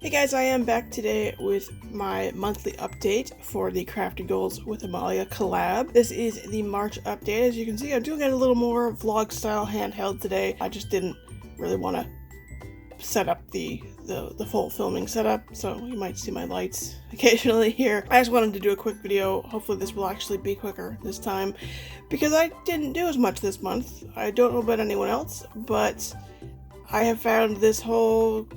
Hey guys, I am back today with my monthly update for the Crafty Goals with Amalia collab. This is the March update. As you can see, I'm doing it a little more vlog style handheld today. I just didn't really want to set up the full filming setup, so you might see my lights occasionally here. I just wanted to do a quick video. Hopefully this will actually be quicker this time, because I didn't do as much this month. I don't know about anyone else, but I have found this whole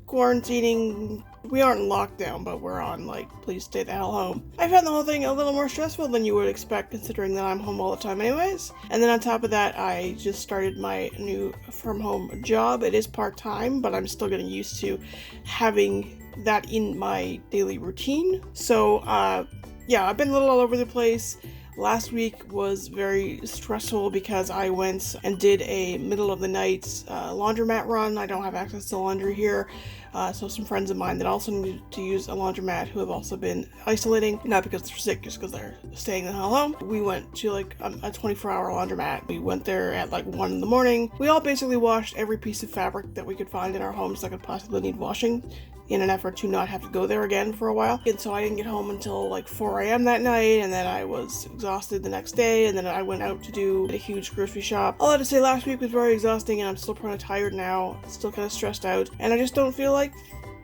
quarantining, we aren't in lockdown, but we're on, like, please stay the hell home. I found the whole thing a little more stressful than you would expect, considering that I'm home all the time anyways. And then on top of that, I just started my new from home job. It is part-time, but I'm still getting used to having that in my daily routine. So, yeah, I've been a little all over the place. Last week was very stressful because I went and did a middle of the night laundromat run. I don't have access to laundry here, so some friends of mine that also need to use a laundromat who have also been isolating, not because they're sick, just because they're staying the hell home. We went to like a 24-hour laundromat. We went there at like 1 in the morning. We all basically washed every piece of fabric that we could find in our homes that could possibly need washing, in an effort to not have to go there again for a while. And so I didn't get home until like 4 a.m. that night, and then I was exhausted the next day, and then I went out to do a huge grocery shop. All I have to say, last week was very exhausting, and I'm still kind of tired now, still kind of stressed out, and I just don't feel like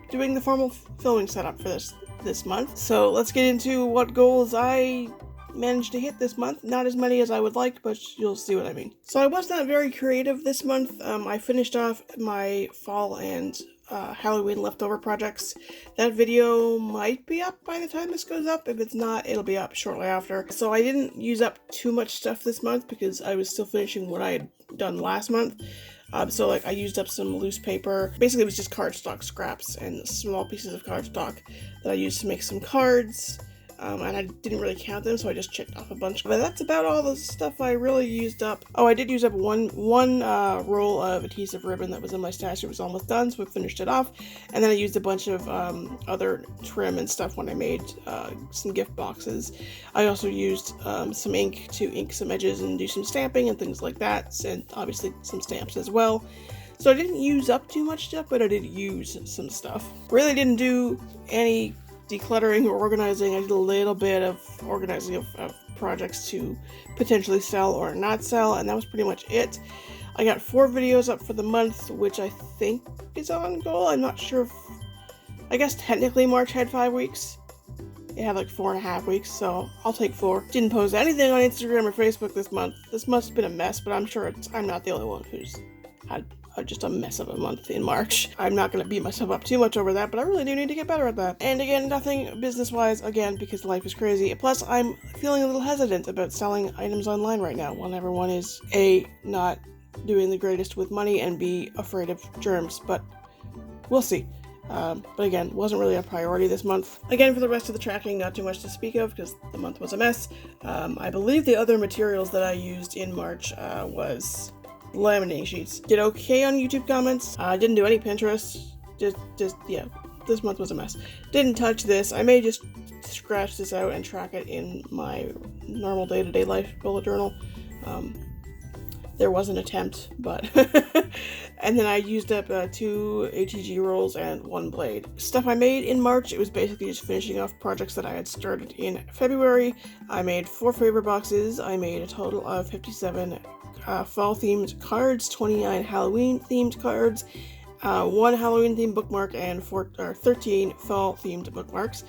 doing the formal filming setup for this month. So let's get into what goals I managed to hit this month. Not as many as I would like, but you'll see what I mean. So I was not very creative this month. I finished off my fall and Halloween leftover projects. That video might be up by the time this goes up. If it's not, it'll be up shortly after. So I didn't use up too much stuff this month because I was still finishing what I had done last month. So like I used up some loose paper. Basically it was just cardstock scraps and small pieces of cardstock that I used to make some cards. And I didn't really count them, so I just checked off a bunch. But that's about all the stuff I really used up. Oh, I did use up one roll of adhesive ribbon that was in my stash. It was almost done, so I finished it off. And then I used a bunch of other trim and stuff when I made some gift boxes. I also used some ink to ink some edges and do some stamping and things like that, and obviously some stamps as well. So I didn't use up too much stuff, but I did use some stuff. Really didn't do any decluttering or organizing. I did a little bit of organizing of projects to potentially sell or not sell, and that was pretty much it. I got 4 videos up for the month, which I think is on goal. I'm not sure if, I guess technically March had 5 weeks. It had like 4.5 weeks, so I'll take 4. Didn't post anything on Instagram or Facebook this month. This must have been a mess, but I'm sure I'm not the only one who's had just a mess of a month in March. I'm not going to beat myself up too much over that, but I really do need to get better at that. And again, nothing business-wise, again, because life is crazy. Plus, I'm feeling a little hesitant about selling items online right now when everyone is A, not doing the greatest with money, and B, afraid of germs, but we'll see. But again, wasn't really a priority this month. Again, for the rest of the tracking, not too much to speak of because the month was a mess. I believe the other materials that I used in March was laminating sheets. Did okay on YouTube comments. I didn't do any Pinterest. Yeah, this month was a mess. Didn't touch this. I may just scratch this out and track it in my normal day-to-day life bullet journal. There was an attempt, but and then I used up 2 ATG rolls and 1 blade. Stuff I made in March, it was basically just finishing off projects that I had started in February. I made 4 favor boxes. I made a total of 57 fall-themed cards, 29 Halloween-themed cards, 1 Halloween-themed bookmark, and 13 fall-themed bookmarks.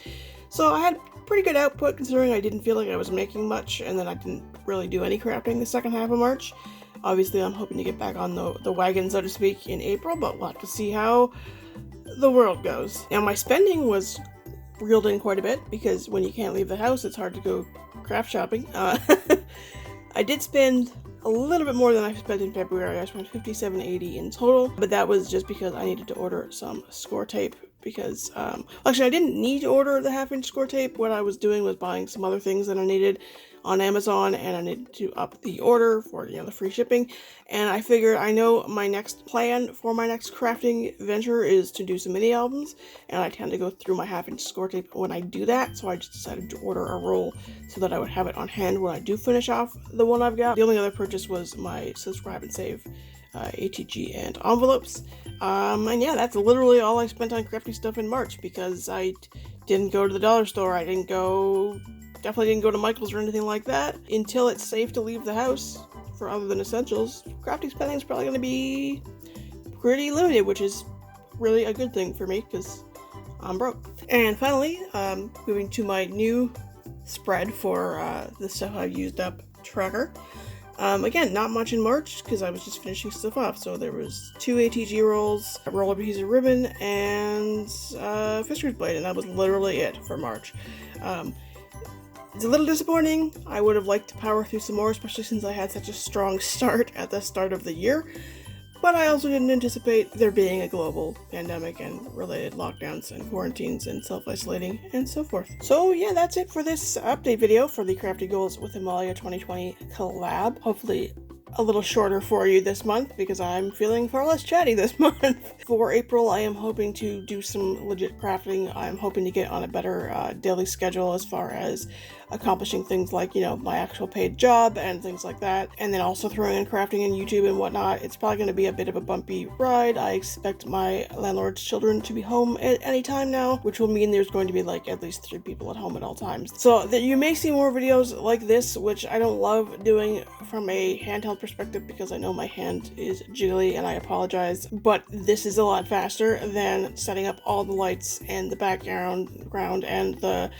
So I had pretty good output considering I didn't feel like I was making much, and then I didn't really do any crafting the second half of March. Obviously, I'm hoping to get back on the wagon, so to speak, in April, but we'll have to see how the world goes. Now, my spending was reeled in quite a bit, because when you can't leave the house, it's hard to go craft shopping. I did spend a little bit more than I spent in February. I spent $57.80 in total, but that was just because I needed to order some score tape because, actually I didn't need to order the 1/2-inch score tape. What I was doing was buying some other things that I needed on Amazon, and I needed to up the order for, the free shipping. And I figured, I know my next plan for my next crafting venture is to do some mini albums, and I tend to go through my 1/2-inch score tape when I do that, so I just decided to order a roll so that I would have it on hand when I do finish off the one I've got. The only other purchase was my subscribe and save ATG and envelopes. And yeah, that's literally all I spent on crafty stuff in March, because I didn't go to the dollar store. I definitely didn't go to Michael's or anything like that. Until it's safe to leave the house for other than essentials, crafty spending is probably going to be pretty limited, which is really a good thing for me because I'm broke. And finally, moving to my new spread for the stuff I've used up tracker. Again, not much in March because I was just finishing stuff off. So there was 2 ATG rolls, a roll of adhesive ribbon, and Fisher's blade, and that was literally it for March. It's a little disappointing. I would have liked to power through some more, especially since I had such a strong start at the start of the year. But I also didn't anticipate there being a global pandemic and related lockdowns and quarantines and self-isolating and so forth. So yeah, that's it for this update video for the Crafty Goals with Amalia 2020 collab. Hopefully a little shorter for you this month because I'm feeling far less chatty this month. For April, I am hoping to do some legit crafting. I'm hoping to get on a better daily schedule as far as accomplishing things like, you know, my actual paid job and things like that. And then also throwing in crafting and YouTube and whatnot. It's probably going to be a bit of a bumpy ride. I expect my landlord's children to be home at any time now, which will mean there's going to be like at least 3 people at home at all times. So that you may see more videos like this, which I don't love doing from a handheld perspective because I know my hand is jiggly and I apologize, but this is a lot faster than setting up all the lights and the background and the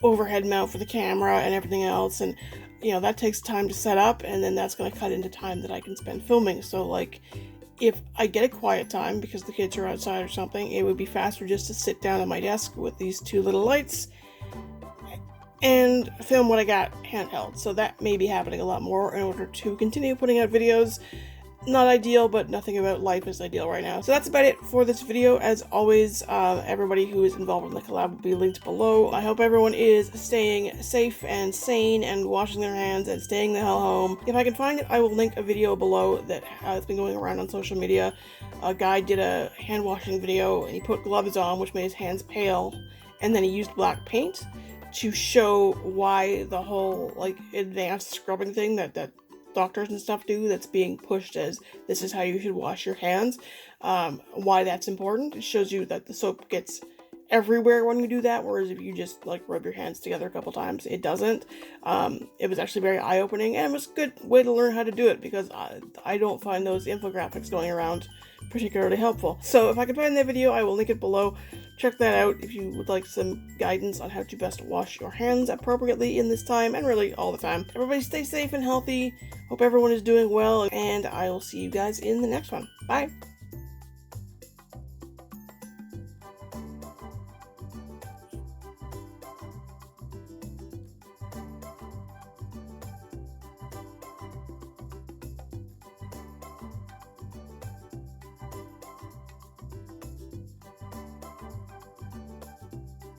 overhead mount for the camera and everything else, and you know that takes time to set up, and then that's going to cut into time that I can spend filming. So like if I get a quiet time because the kids are outside or something, it would be faster just to sit down at my desk with these 2 little lights and film what I got handheld. So that may be happening a lot more in order to continue putting out videos. Not ideal, but nothing about life is ideal right now. So that's about it for this video. As always, everybody who is involved in the collab will be linked below. I hope everyone is staying safe and sane and washing their hands and staying the hell home. If I can find it, I will link a video below that has been going around on social media. A guy did a hand washing video and he put gloves on, which made his hands pale, and then he used black paint to show why the whole like advanced scrubbing thing that doctors and stuff do, that's being pushed as this is how you should wash your hands, why that's important. It shows you that the soap gets everywhere when you do that, whereas if you just like rub your hands together a couple times, it doesn't. It was actually very eye-opening, and it was a good way to learn how to do it because I don't find those infographics going around particularly helpful. So if I can find that video, I will link it below. Check that out if you would like some guidance on how to best wash your hands appropriately in this time, and really all the time. Everybody stay safe and healthy. Hope everyone is doing well, and I will see you guys in the next one. Bye!